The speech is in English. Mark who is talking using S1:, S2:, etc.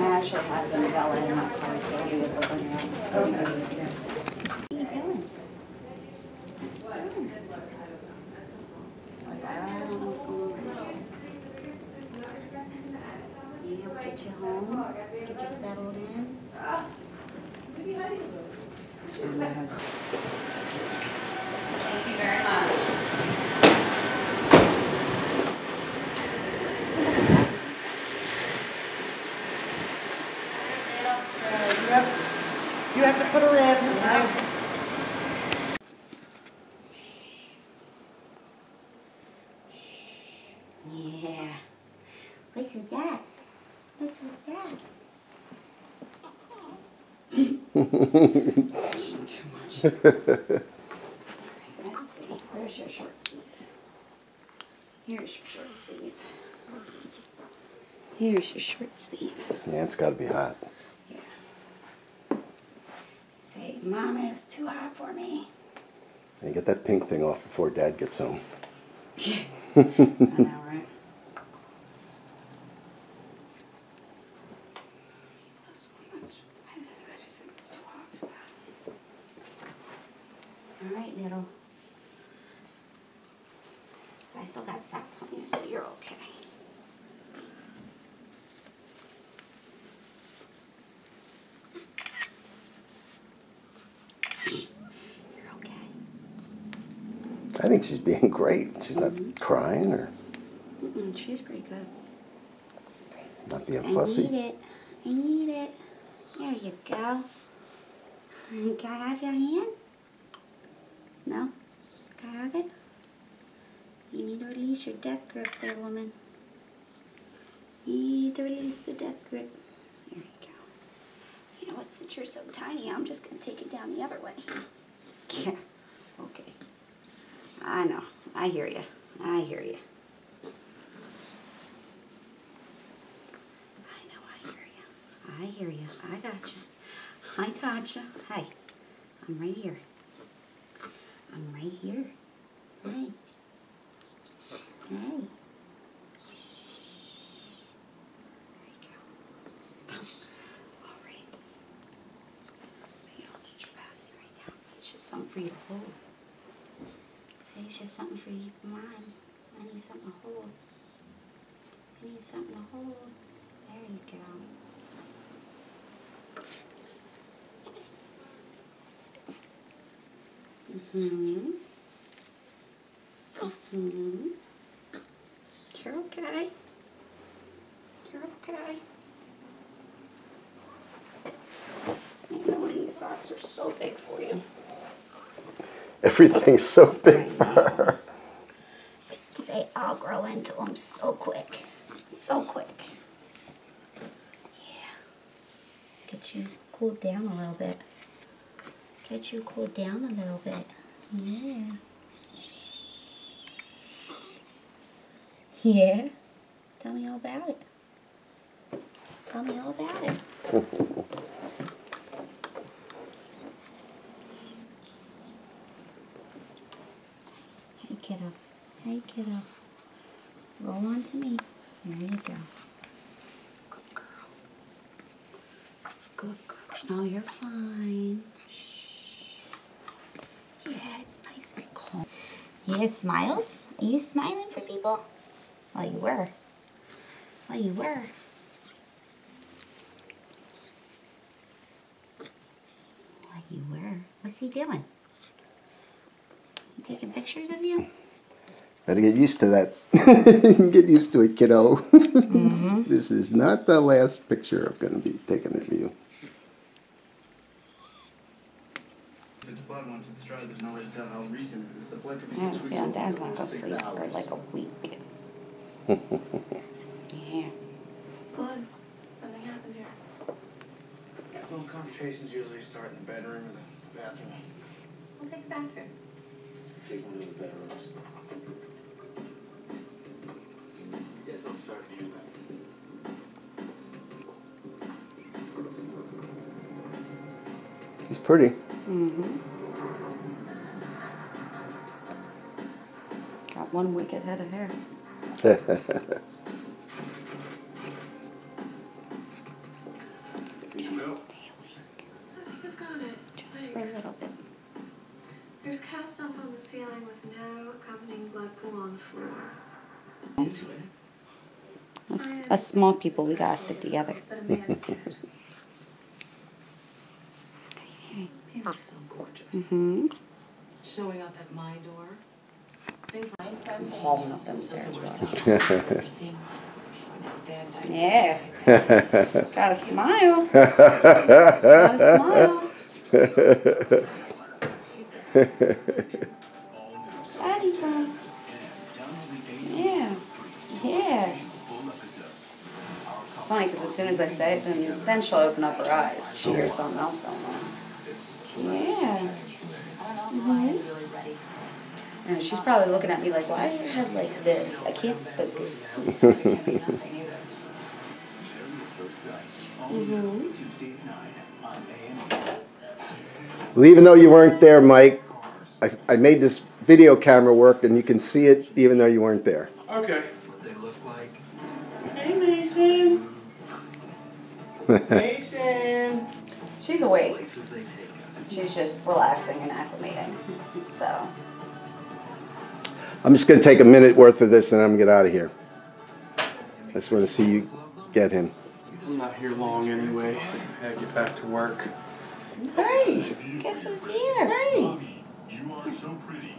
S1: actually had it in the belly and I'll probably tell you what we're now. What are you doing? Like, I don't know what's going on. Yeah, we'll get you home, get you settled in. And my husband. Thank you very much.
S2: You have to put her in.
S1: Yeah. Listen to that. Listen to that. Too much. Let's see. Where's your short sleeve? Here's your short sleeve. Here's your short sleeve.
S3: Yeah, it's got to be hot.
S1: Yeah. Say, Mama, it's too hot for me.
S3: And get that pink thing off before Dad gets home.
S1: I know, right? I just think it's too hot for that. All right, little. So I still got socks on you, so you're okay. You're okay.
S3: I think she's being great. She's not crying or
S1: She's pretty good.
S3: not being
S1: I
S3: fussy.
S1: need it. I need it. There you go. Can I have your hand? No? Can I have it? You need to release your death grip there, woman. You need to release the death grip. There you go. You know what, since you're so tiny, I'm just going to take it down the other way. Yeah. Okay. I know. I hear you. I hear you. I hear you. I got you. I got you. Hey, I'm right here. I'm right here. Hey. Hey. There you go. All right. You don't need your passing right now. It's just something for you to hold. See, it's just something for you to keep in mind. I need something to hold. I need something to hold. There you go. Mm-hmm. Mm-hmm. You're okay. You're okay. I know these socks are so big for you.
S3: Everything's so big for her.
S1: Say, I'll grow into them so quick. So quick. Yeah. Get you cooled down a little bit. Get you cooled down a little bit. Yeah. Yeah. Tell me all about it. Tell me all about it. Hey, kiddo. Hey, kiddo. Roll on to me. There you go. Good girl. Good girl. No, you're fine. Yeah, it's nice and calm. Yeah, smiles? Are you smiling for people? Oh, you were. Oh, you were. Oh, you were. What's he doing? He taking pictures of you?
S3: Better get used to that. Get used to it, kiddo. This is not the last picture I'm going to be taking of you.
S4: It's blood once it's dry, there's no way to tell how recent it is. The blood could be
S1: I have
S4: 6
S1: a
S4: weeks
S1: feeling
S4: old.
S1: Dad's not going to sleep for like a week. Yeah.
S5: Good. Something happened here.
S4: Well, complications usually start in the bedroom or the bathroom.
S5: We'll take the bathroom.
S4: Take one of the bedrooms. Yes, I'll start in your bedroom.
S3: He's pretty.
S1: Mm-hmm. Got one wicked head of hair. Stay awake.
S5: I think I've got it.
S1: Just for a little bit.
S5: There's cast off on the ceiling with no accompanying blood pool on the floor.
S1: Us small people, we gotta stick together.
S5: But Amanda's good.
S2: He was so gorgeous.
S1: Mm-hmm.
S2: Showing up at my door. Things nice that day.
S1: Hauling up them stairs, bro.
S2: Yeah.
S1: Yeah. Gotta smile. Gotta smile. Daddy time. Yeah. Yeah. It's funny because as soon as I say it, then she'll open up her eyes. She hears something else going on. Yeah. Mm-hmm. And she's probably looking at me like, why is your head like this? I can't focus. Mm-hmm.
S3: Well, even though you weren't there, Mike, I made this video camera work, and you can see it even though you weren't there.
S6: Okay.
S4: What they look like.
S6: Hey, Mason. Mason.
S1: She's awake.
S4: Places they take us.
S1: She's just relaxing and acclimating. So.
S3: I'm just going to take a minute worth of this, and I'm going to get out of here. I just want to see you get him.
S6: I'm not here long anyway. I gotta get back to work.
S1: Hey, guess who's here? Hey.
S7: You are so pretty.